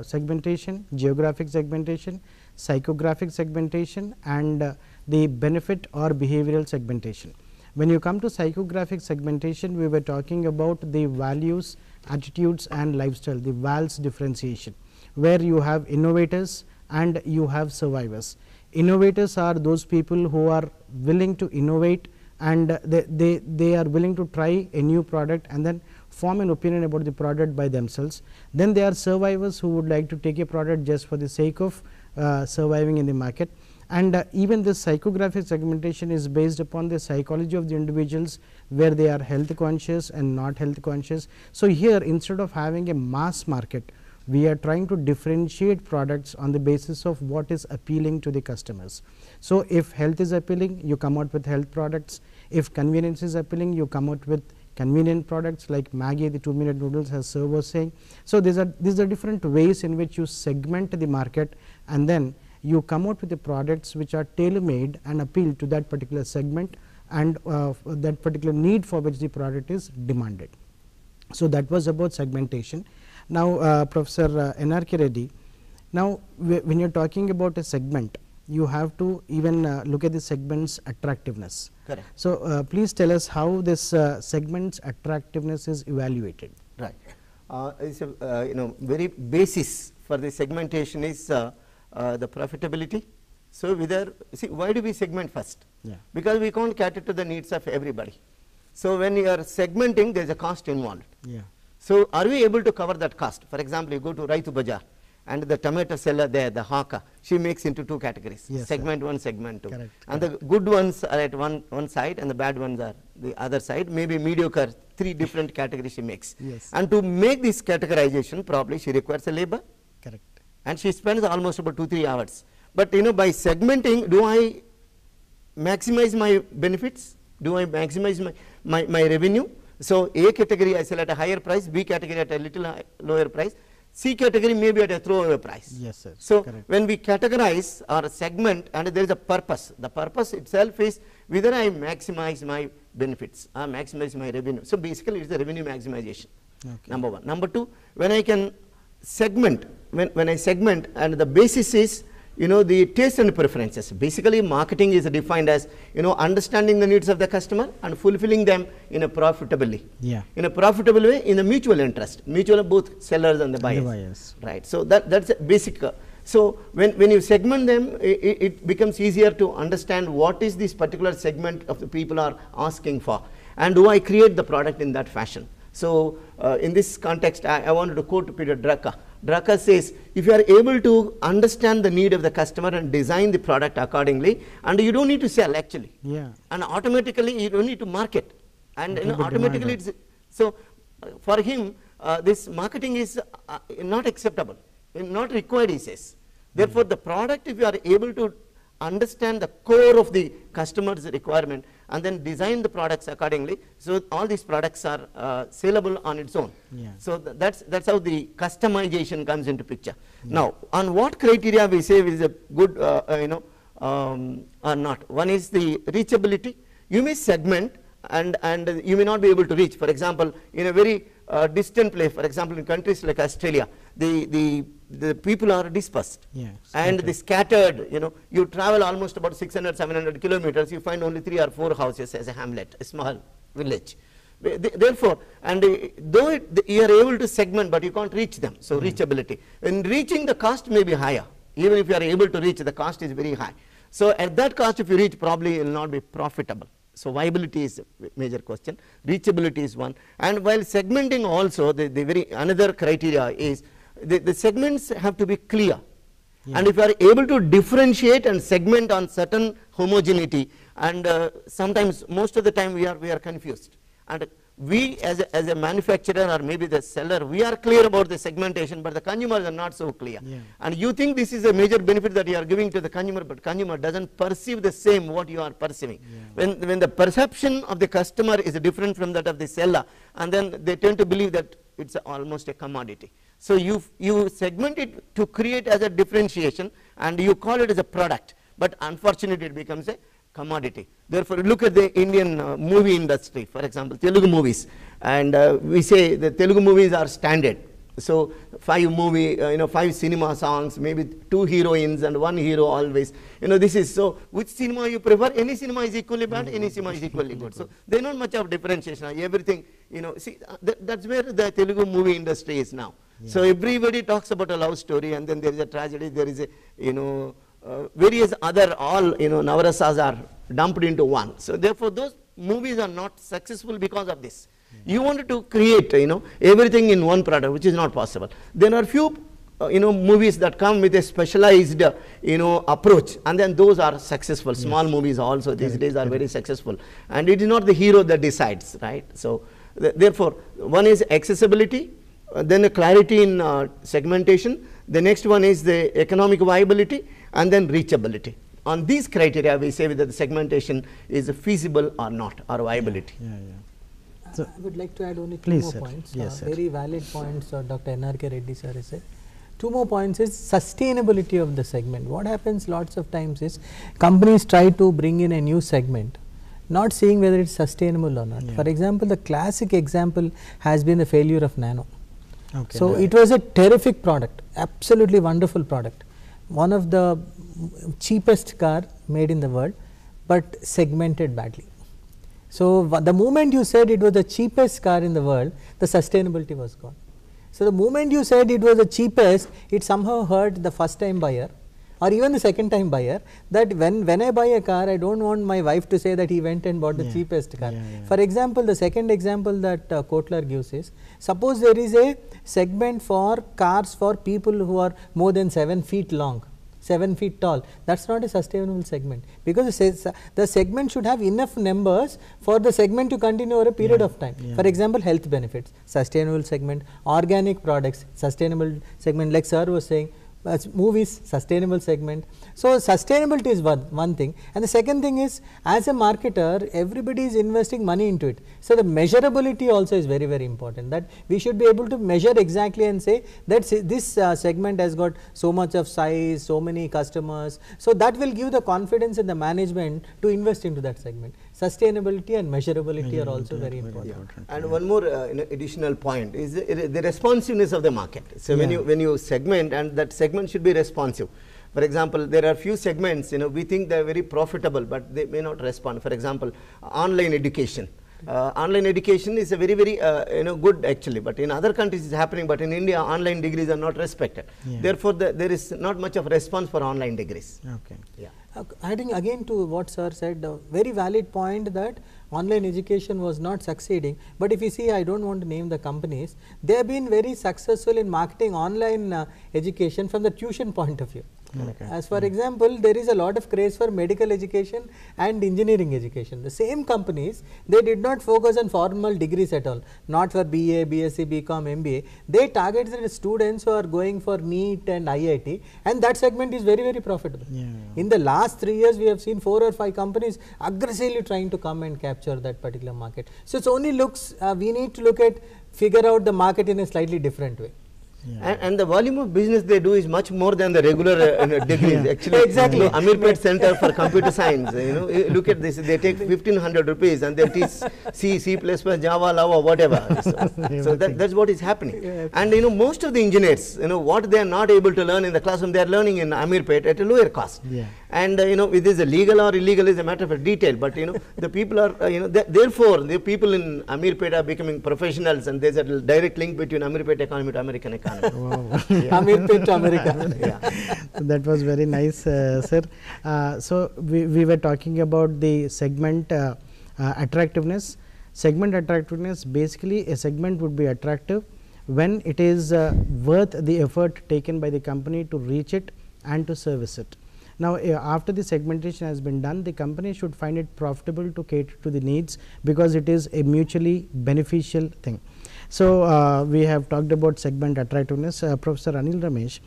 segmentation, geographic segmentation, psychographic segmentation, and the benefit or behavioral segmentation. When you come to psychographic segmentation, we were talking about the values, attitudes and lifestyle, the VALS differentiation, where you have innovators and you have survivors. Innovators are those people who are willing to innovate, and they are willing to try a new product and then form an opinion about the product by themselves. Then there are survivors who would like to take a product just for the sake of surviving in the market. And even this psychographic segmentation is based upon the psychology of the individuals, where they are health conscious and not health conscious. So here, instead of having a mass market, we are trying to differentiate products on the basis of what is appealing to the customers. So if health is appealing, you come out with health products. If convenience is appealing, you come out with convenient products like Maggi, the 2-minute noodles, as sir was saying. So these are different ways in which you segment the market, and then you come out with the products which are tailor-made and appeal to that particular segment and that particular need for which the product is demanded. So that was about segmentation. Now Professor N.R.K. Reddy, now when you are talking about a segment, you have to even look at the segment's attractiveness. Correct. So please tell us how this segment's attractiveness is evaluated. Right. It's a very basis for the segmentation is the profitability. So whether, see, why do we segment first? Yeah. Because we can't cater to the needs of everybody. So when you are segmenting, there is a cost involved. Yeah. So are we able to cover that cost? For example, you go to Raitu Bazaar and the tomato seller there, the hawker, she makes into two categories, Yes, segment 1, segment 2. Correct, And the good ones are at one side and the bad ones are the other side, maybe mediocre, 3 different categories she makes. Yes. And to make this categorization probably she requires a labor, Correct. and she spends almost about 2-3 hours. But you know, by segmenting, do I maximize my benefits? Do I maximize my revenue? So A category I sell at a higher price, B category at a little lower price, C category may be at a throwaway price. Yes, sir. So Correct. when we categorize or segment, and there is a purpose, the purpose itself is whether I maximize my benefits or maximize my revenue. So basically it's the revenue maximization, number 1. Number 2, when I can segment, when I segment, and the basis is, you know, the taste and preferences. Basically marketing is defined as, you know, understanding the needs of the customer and fulfilling them in a profitably. Yeah. In a profitable way, in a mutual interest, mutual of both sellers and the buyers. buyers. Right. So that's a basic. So when you segment them, it becomes easier to understand what is this particular segment of the people are asking for, and do I create the product in that fashion. So in this context, I wanted to quote Peter Drucker. Drucker says, if you are able to understand the need of the customer and design the product accordingly, and you don't need to sell actually, Yeah. and automatically you don't need to market, and you know, automatically it's, so for him this marketing is not acceptable, not required, he says. Therefore the product, if you are able to understand the core of the customer's requirement and then design the products accordingly, so all these products are saleable on its own. Yeah. So that's how the customization comes into picture. Now on what criteria we say is a good you know or not. One is the reachability. You may segment and you may not be able to reach. For example, in a very distant place, for example in countries like Australia, the people are dispersed, Yeah, and the scattered, you know, you travel almost about 600-700 kilometers, you find only 3 or 4 houses as a hamlet, a small village. Therefore, and though you are able to segment, but you can't reach them, so reachability. In reaching, the cost may be higher. Even if you are able to reach, the cost is very high. So at that cost, if you reach, probably it will not be profitable. So viability is a major question, reachability is one, and while segmenting also, another criteria is the segments have to be clear. Yeah. And if you are able to differentiate and segment on certain homogeneity, and sometimes most of the time we are confused, and we as a manufacturer or maybe the seller, we are clear about the segmentation, but the consumers are not so clear. Yeah. And you think this is a major benefit that you are giving to the consumer, but consumer doesn't perceive the same what you are perceiving. Yeah. When the perception of the customer is different from that of the seller, and then they tend to believe that it's almost a commodity. So you segment it to create as a differentiation, and you call it as a product, but unfortunately it becomes a commodity. Therefore, look at the Indian movie industry, for example, Telugu movies, and we say the Telugu movies are standard. So 5 cinema songs, maybe 2 heroines and 1 hero always. You know, this is so. Which cinema you prefer? Any cinema is equally bad. Any cinema is equally good. So there is not much of differentiation. Everything, you know. See, that's where the Telugu movie industry is now. Yeah. So everybody talks about a love story, and then there is a tragedy. There is a, you know, various other, all, you know, navarasas are dumped into one. So therefore those movies are not successful because of this. Yeah. You wanted to create, you know, everything in one product, which is not possible. There are few you know, movies that come with a specialized you know, approach, and then those are successful. Yes. Small movies also these days are very successful, and it is not the hero that decides, right? So therefore one is accessibility, then a clarity in segmentation, the next one is the economic viability, and then reachability. On these criteria we say whether the segmentation is feasible or not, or viability. Yeah, yeah. So I would like to add only 2 more points. Yes, very valid points Dr. N.R.K. Reddy sir has said. 2 more points is sustainability of the segment. What happens lots of times is companies try to bring in a new segment, not seeing whether it's sustainable or not. Yeah. For example, the classic example has been the failure of Nano. Okay. So it was a terrific product, absolutely wonderful product, one of the cheapest car made in the world, but segmented badly. So the moment you said it was the cheapest car in the world, the sustainability was gone. So the moment you said it was the cheapest, it somehow hurt the first time buyer, or even the second time buyer, that when I buy a car, I don't want my wife to say that he went and bought the cheapest car. For example, the second example that Kotler gives is, suppose there is a segment for cars for people who are more than 7 feet long, 7 feet tall. That is not a sustainable segment, because the segment should have enough numbers for the segment to continue over a period of time. For example, health benefits, sustainable segment; organic products, sustainable segment, like sir was saying, movies, sustainable segment. So sustainability is one thing, and the second thing is, as a marketer, everybody is investing money into it. So the measurability also is very, very important, that we should be able to measure exactly and say that this segment has got so much of size, so many customers. So that will give the confidence in the management to invest into that segment. Sustainability and measurability are also very important. And one more additional point is the responsiveness of the market. So when you segment, and that segment should be responsive. For example, there are few segments, we think they are very profitable, but they may not respond. For example, online education. Online education is a very, very good actually, but in other countries it is happening, but in India online degrees are not respected. Therefore, there is not much of response for online degrees. Adding again to what sir said, a very valid point that online education was not succeeding, but if you see, I do not want to name the companies, they have been very successful in marketing online education from the tuition point of view. As for example, there is a lot of craze for medical education and engineering education. The same companies, they did not focus on formal degrees at all, not for BA, BSc, BCom, MBA. They targeted students who are going for NEET and IIT, and that segment is very, very profitable. In the last 3 years, we have seen 4 or 5 companies aggressively trying to come and capture that particular market. So it only looks, we need to figure out the market in a slightly different way. And the volume of business they do is much more than the regular degrees. Actually, exactly. Amirpet Center for Computer Science, look at this, they take 1500 rupees and they teach C, C++, Java, Lava, whatever. So that's what is happening. And most of the engineers, what they are not able to learn in the classroom, they are learning in Amirpet at a lower cost. And it is a legal or illegal is a matter of detail, but the people are, therefore the people in Amirpet are becoming professionals, and there is a direct link between Amirpet economy to American economy. Amirpet to America. That was very nice, sir. So we were talking about the segment attractiveness. Segment attractiveness, basically a segment would be attractive when it is worth the effort taken by the company to reach it and to service it. Now, after the segmentation has been done, the company should find it profitable to cater to the needs, because it is a mutually beneficial thing. So, we have talked about segment attractiveness. Professor Anil Ramesh,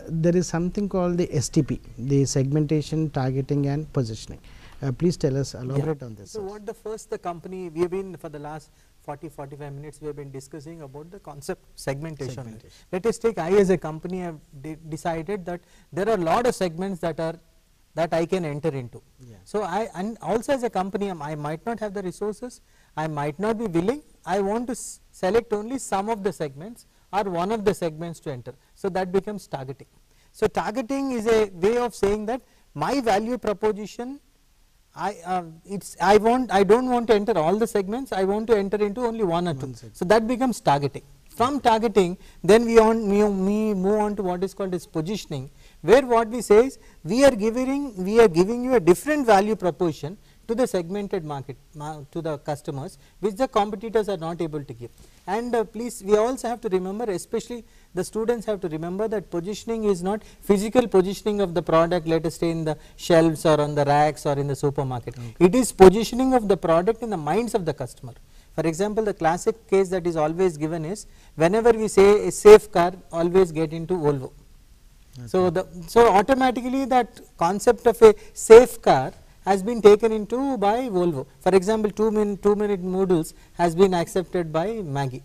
there is something called the STP, the segmentation, targeting and positioning. Please tell us, elaborate on this. So, what the company, we have been for the last 40-45 minutes, we have been discussing about the concept segmentation. Let us take, I as a company have decided that there are a lot of segments that I can enter into. So, and also as a company, I might not have the resources, I might not be willing, I want to select only some of the segments or one of the segments to enter. So, that becomes targeting. So, targeting is a way of saying that my value proposition, I don't want to enter all the segments, I want to enter into only one or two. So, that becomes targeting. From targeting, then we move on to what is called as positioning, where what we say is we are giving you a different value proposition to the segmented market, to the customers, which the competitors are not able to give. And please, we also have to remember, especially the students have to remember, that positioning is not physical positioning of the product, let us say in the shelves or on the racks or in the supermarket. It is positioning of the product in the minds of the customer. For example, the classic case that is always given is, whenever we say a safe car, always get into Volvo. So automatically that concept of a safe car has been taken into by Volvo. For example, 2-minute noodles has been accepted by Maggi.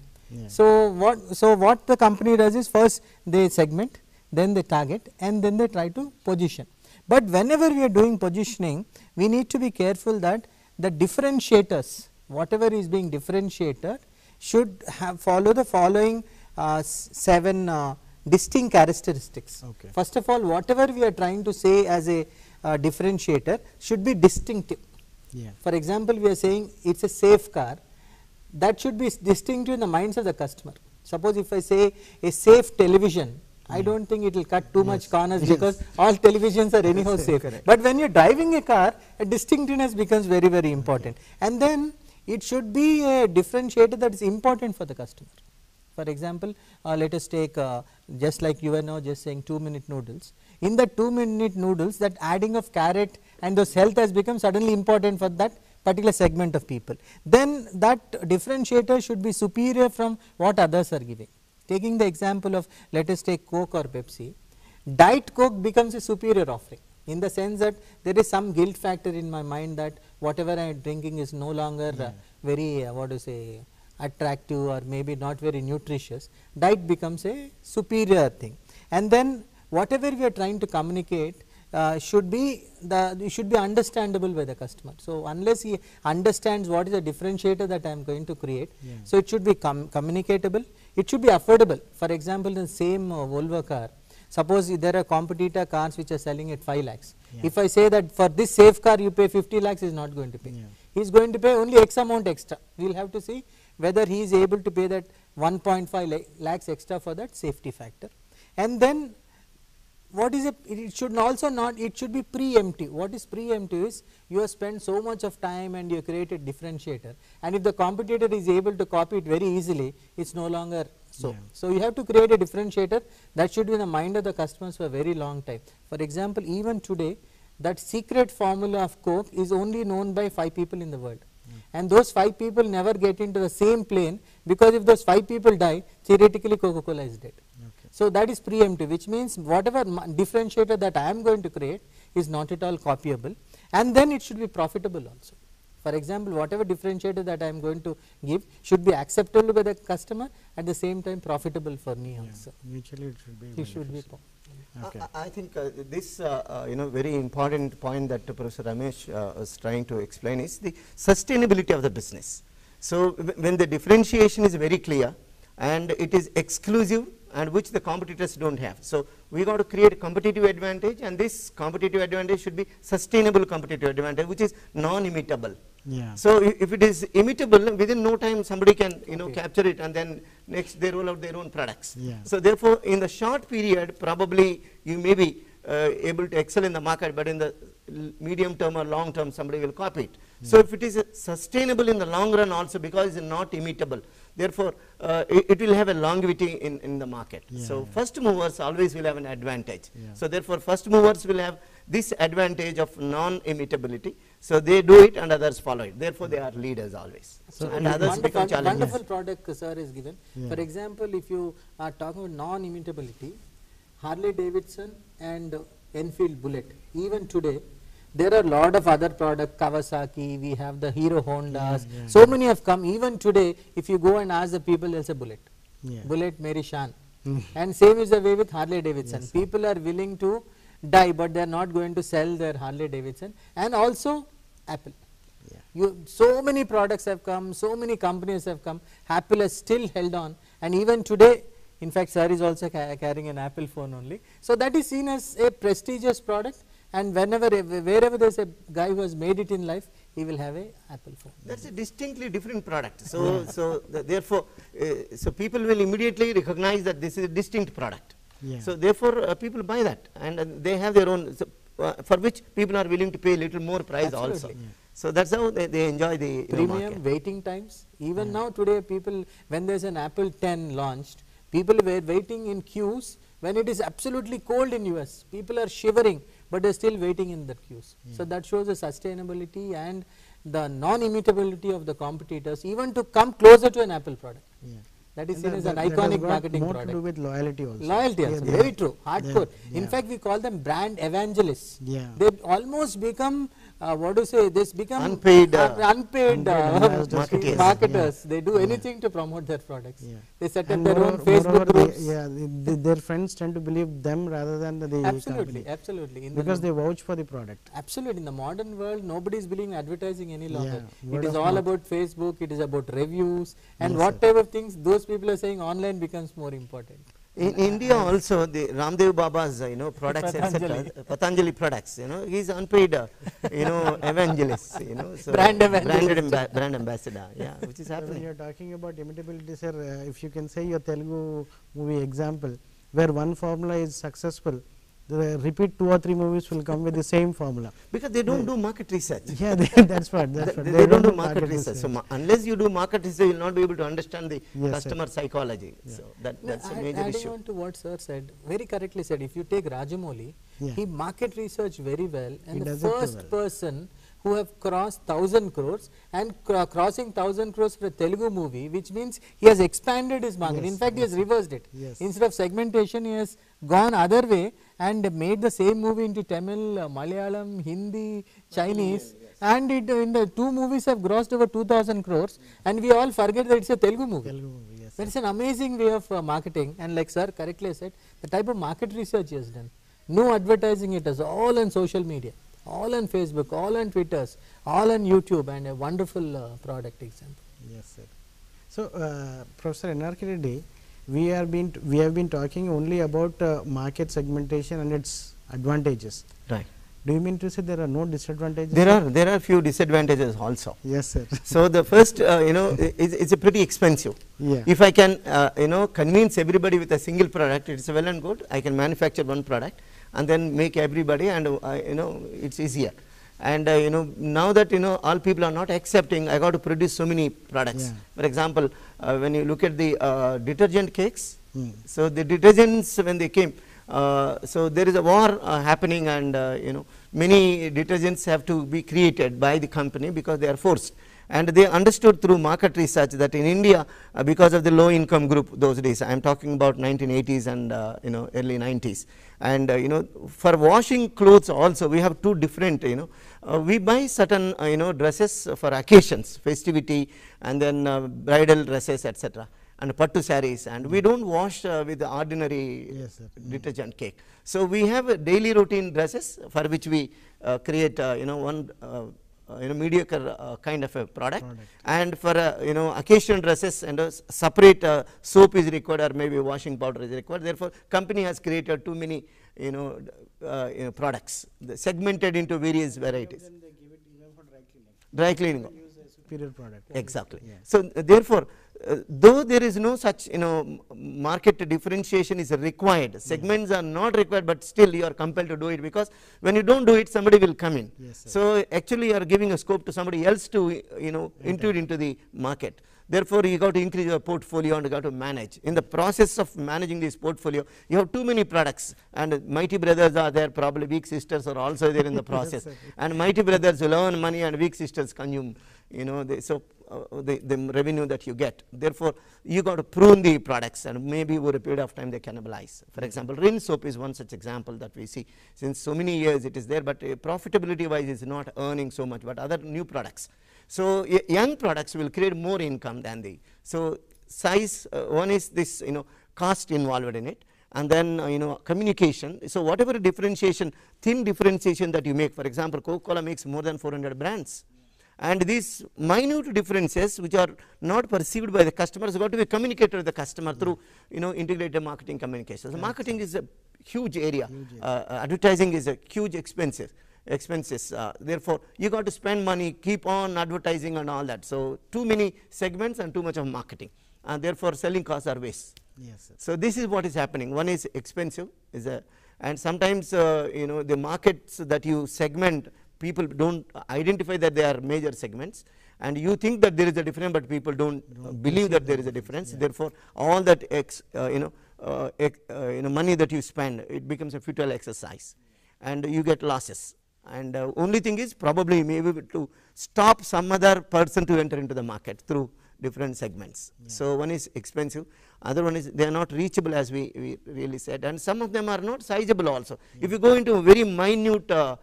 So what the company does is, first they segment, then they target, and then they try to position. But whenever we are doing positioning, we need to be careful that the differentiators, whatever is being differentiated, should follow the following 7 distinct characteristics. First of all, whatever we are trying to say as a differentiator should be distinctive. For example, we are saying it is a safe car, that should be distinctive in the minds of the customer. Suppose if I say a safe television, I don't think it will cut too much corners because all televisions are anyhow safe. But when you are driving a car, a distinctiveness becomes very, very important. And then it should be a differentiator that is important for the customer. For example, let us take just like you were now just saying 2-minute noodles. In the 2-minute noodles, that adding of carrot and those health has become suddenly important for that particular segment of people. Then that differentiator should be superior from what others are giving. Taking the example of, let us take Coke or Pepsi, Diet Coke becomes a superior offering, in the sense that there is some guilt factor in my mind that whatever I am drinking is no longer very what to say attractive or maybe not very nutritious. Diet becomes a superior thing, and then whatever we are trying to communicate should be understandable by the customer. So unless he understands what is the differentiator that I am going to create, so it should be communicatable, it should be affordable. For example, in the same Volvo car, suppose there are competitor cars which are selling at 5 lakhs. If I say that for this safe car you pay 50 lakhs, he is not going to pay. He is going to pay only X amount extra. We will have to see whether he is able to pay that 1.5 lakhs extra for that safety factor. And then what is it should also not, it should be preemptive. What is preemptive is you have spent so much of time and you create a differentiator, and if the competitor is able to copy it very easily, it is no longer so. So you have to create a differentiator that should be in the mind of the customers for a very long time. For example, even today that secret formula of Coke is only known by 5 people in the world, and those 5 people never get into the same plane, because if those 5 people die, theoretically Coca-Cola is dead. So that is preemptive, which means whatever differentiator that I am going to create is not at all copyable, and then it should be profitable also. For example, whatever differentiator that I am going to give should be acceptable by the customer, at the same time profitable for me also. Mutually it should be. It should be. Okay. I think this very important point that Professor Ramesh was trying to explain is the sustainability of the business. So when the differentiation is very clear and it is exclusive and which the competitors do not have. So we got to create a competitive advantage, and this competitive advantage should be sustainable competitive advantage, which is non-imitable. So if it is imitable, within no time somebody can capture it, and then next they roll out their own products. So therefore in the short period probably you may be able to excel in the market, but in the medium term or long term somebody will copy it. So if it is sustainable in the long run also, because it is not imitable, therefore it will have a longevity in the market. So first movers always will have an advantage. So therefore first movers will have this advantage of non-imitability. So they do it and others follow it. Therefore they are leaders always. So and others become challengers. Wonderful product sir is given. For example, if you are talking about non-imitability, Harley Davidson and Enfield Bullet, even today there are a lot of other products, Kawasaki, we have the Hero Hondas, so many have come. Even today if you go and ask the people, they will say Bullet, Bullet Mary Shan. And same is the way with Harley Davidson. People are willing to die, but they are not going to sell their Harley Davidson. And also Apple. So many products have come, so many companies have come, Apple has still held on, and even today, in fact sir is also carrying an Apple phone only. So that is seen as a prestigious product, and wherever there is a guy who has made it in life, he will have a Apple phone. That is a distinctly different product. So therefore so people will immediately recognize that this is a distinct product. So therefore people buy that, and they have their own, for which people are willing to pay a little more price also. So that is how they enjoy the premium waiting times. Even now today people, when there is an Apple 10 launched, people were waiting in queues when it is absolutely cold in US. People are shivering, but they are still waiting in the queues. So that shows the sustainability and the non-imitability of the competitors, even to come closer to an Apple product. That is seen as an iconic marketing more product. To do with loyalty also. Loyalty also, very true, hardcore. In fact, we call them brand evangelists. They almost become what to say, this become unpaid marketers. They do anything to promote their products. They set up their own Facebook groups. Their friends tend to believe them rather than the company. Absolutely. Because they vouch for the product. Absolutely. In the modern world, nobody is believing advertising any longer. It is all about Facebook, it is about reviews, and what type of things those people are saying online becomes more important. In India also, the Ramdev Baba's products, etc., Patanjali products, he is unpaid evangelist, so brand evangelist, brand ambassador, which is happening. When you are talking about imitability, sir, if you can say your Telugu movie example, where one formula is successful, the repeat 2 or 3 movies will come with the same formula. Because they don't do market research. Yeah, that's what. They don't do market research. So unless you do market research, you will not be able to understand the Yes, customer psychology. So that's a major Adding issue. on to what sir said, very correctly said, if you take Rajamouli, Yeah. he market research very well, He and the does it too first well. person who have crossed 1000 crores and crossing 1000 crores for a Telugu movie, which means he has expanded his market. Yes, In fact, he has reversed it. Yes. Instead of segmentation, he has gone other way and made the same movie into Tamil, Malayalam, Hindi, Chinese, and in the 2 movies have grossed over 2000 crores, and we all forget that it's a Telugu movie. Telugu movie, yes. That is an amazing way of marketing, and like sir correctly said, the type of market research he has done. No advertising, it is all on social media, all on Facebook, all on Twitters, all on YouTube, and a wonderful product example. Yes, sir. So, Professor N.R.K. Reddy, we have been talking only about market segmentation and its advantages. Right. Do you mean to say there are no disadvantages? There are few disadvantages also. Yes, sir. So the first, it's a pretty expensive. Yeah. If I can, convince everybody with a single product, it's well and good. I can manufacture one product and then make everybody, and it's easier. And now that all people are not accepting, I got to produce so many products. Yeah. For example, when you look at the detergent cakes, Mm. so the detergents when they came, so there is a war happening, and many detergents have to be created by the company because they are forced. And they understood through market research that in India, because of the low income group those days, I am talking about 1980s and early 90s, and for washing clothes also we have two different, we buy certain dresses for occasions, festivity, and then bridal dresses, etc., and pattu sarees, and we don't wash with the ordinary Yes, sir. detergent cake. So we have daily routine dresses for which we create one mediocre kind of a product. And for occasion dresses, and separate soap is required, or maybe washing powder is required. Therefore, company has created too many products segmented into various varieties. Dry cleaning. Superior product. Exactly. So therefore, though there is no such market differentiation is required, segments are not required, but still you are compelled to do it, because when you don't do it, somebody will come in. Yes, sir. So actually you are giving a scope to somebody else to intrude into the market. Therefore, you got to increase your portfolio and you got to manage. In the process of managing this portfolio, you have too many products, and mighty brothers are there, probably weak sisters are also there in the process. And mighty brothers will earn money and weak sisters consume, the revenue that you get. Therefore, you got to prune the products, and maybe over a period of time they cannibalize. For example, Rin soap is one such example that we see. Since so many years it is there, but profitability wise is not earning so much, but other new products. So young products will create more income than the, so size, one is this cost involved in it, and then communication. So whatever differentiation, thin differentiation that you make, for example, Coca-Cola makes more than 400 brands, and these minute differences which are not perceived by the customers got to be communicated to the customer through integrated marketing communications. So marketing is a huge area. Advertising is a huge expenses. Therefore, you got to spend money, keep on advertising and all that. So too many segments and too much of marketing, and therefore selling costs are waste. Yes, sir. So this is what is happening. One is expensive, and sometimes the markets that you segment, people don't identify that they are major segments, and you think that there is a difference, but people don't believe that there is a difference. Therefore, all that money that you spend, it becomes a futile exercise, and you get losses. And only thing is probably maybe to stop some other person to enter into the market through different segments. So one is expensive, other one is they are not reachable, as we really said, and some of them are not sizable also. If you go into a very minute, for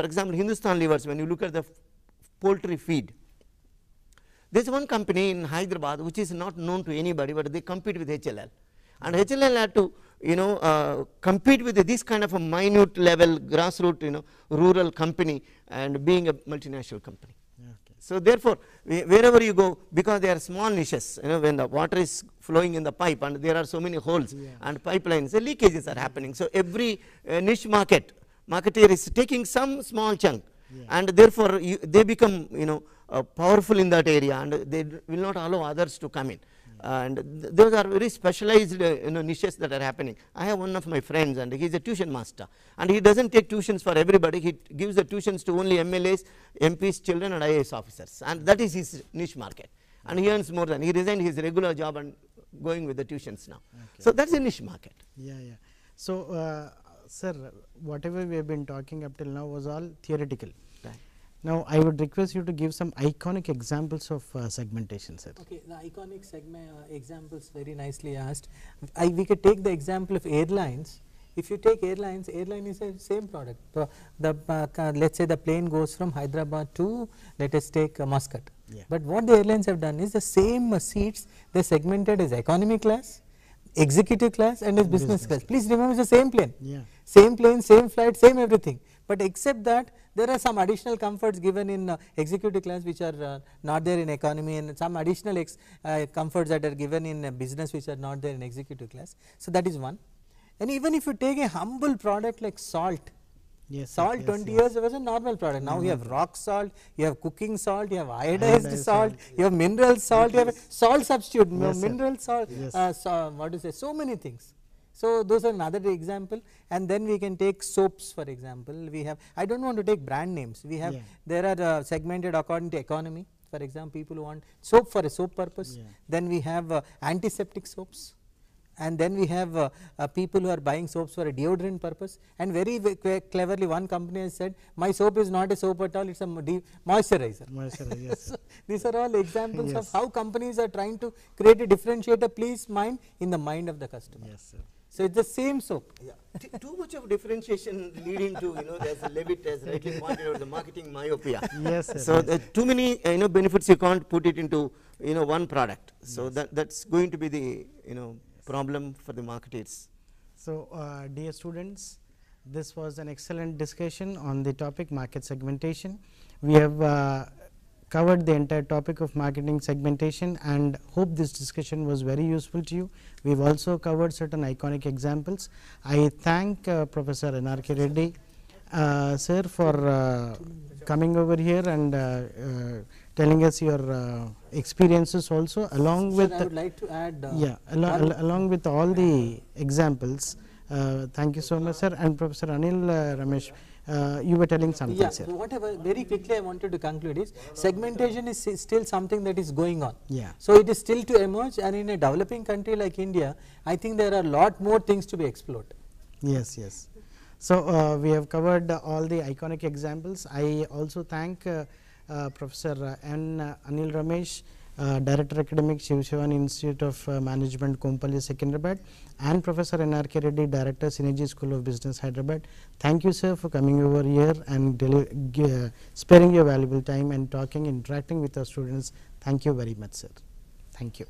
example, Hindustan Levers, when you look at the poultry feed, there is one company in Hyderabad which is not known to anybody, but they compete with HLL, and HLL had to compete with this kind of a minute level grassroots rural company, and being a multinational company. Okay. So therefore, wherever you go, because they are small niches, when the water is flowing in the pipe and there are so many holes and pipelines, the leakages are happening. So every niche marketeer is taking some small chunk, and therefore they become powerful in that area, and they will not allow others to come in. and those are very specialized niches that are happening. I have one of my friends, and he is a tuition master, and he does not take tuitions for everybody. He gives the tuitions to only MLAs, MPs children and IAS officers, and that is his niche market, and he earns more than, he resigned his regular job and going with the tuitions now. Okay. So, that is a niche market. Yeah, yeah. So, sir, whatever we have been talking up till now was all theoretical. Right. Now, I would request you to give some iconic examples of segmentation, sir. Okay, the iconic examples very nicely asked. We could take the example of airlines. If you take airlines, airline is a same product. Let's say the plane goes from Hyderabad to, let us take Muscat. Yeah. But what the airlines have done is the same seats they segmented as economy class, executive class and as business class. Please remember it's the same plane. Yeah. Same plane, same flight, same everything. But except that there are some additional comforts given in executive class which are not there in economy, and some additional comforts that are given in business which are not there in executive class. So, that is one. And even if you take a humble product like salt, Yes, salt yes, 20 yes. years was a normal product. Now you have rock salt, you have cooking salt, you have iodized salt, you have mineral salt, you have salt substitute, Yes, mineral salt, Yes. what to say, so many things. So, those are another example, and then we can take soaps for example. We have, I do not want to take brand names, we have, Yeah. there are segmented according to economy. For example, people who want soap for a soap purpose, Yeah. then we have antiseptic soaps, and then we have people who are buying soaps for a deodorant purpose, and very cleverly one company has said, my soap is not a soap at all, it is a moisturizer. Moisturizer, yes, So, sir. these are all examples of Yes. how companies are trying to create a differentiator, please mind, in the mind of the customer. Yes, sir. So, it is the same soap. Too much of differentiation leading to, there is a Levitt has rightly pointed out, the marketing myopia. Yes, sir. So, yes. too many benefits, you can't put it into one product. So, that's going to be the problem for the marketers. So, dear students, this was an excellent discussion on the topic market segmentation. We have covered the entire topic of marketing segmentation, and hope this discussion was very useful to you. We have also covered certain iconic examples. I thank Professor N.R.K. Reddy sir for coming over here and telling us your experiences also, along with I would like to add along with all the examples. Thank you so much, sir. And Professor Anil Ramesh, you were telling something, sir. So whatever, very quickly I wanted to conclude is segmentation is still something that is going on. Yeah. So it is still to emerge, and in a developing country like India, I think there are a lot more things to be explored. Yes, yes. So we have covered all the iconic examples. I also thank Professor N. Anil Ramesh, Director Academics, Shiv Shivan Institute of Management, Kompally, Secunderabad, and Professor N.R.K. Reddy, Director, Synergy School of Business, Hyderabad. Thank you, sir, for coming over here and sparing your valuable time and interacting with our students. Thank you very much, sir. Thank you.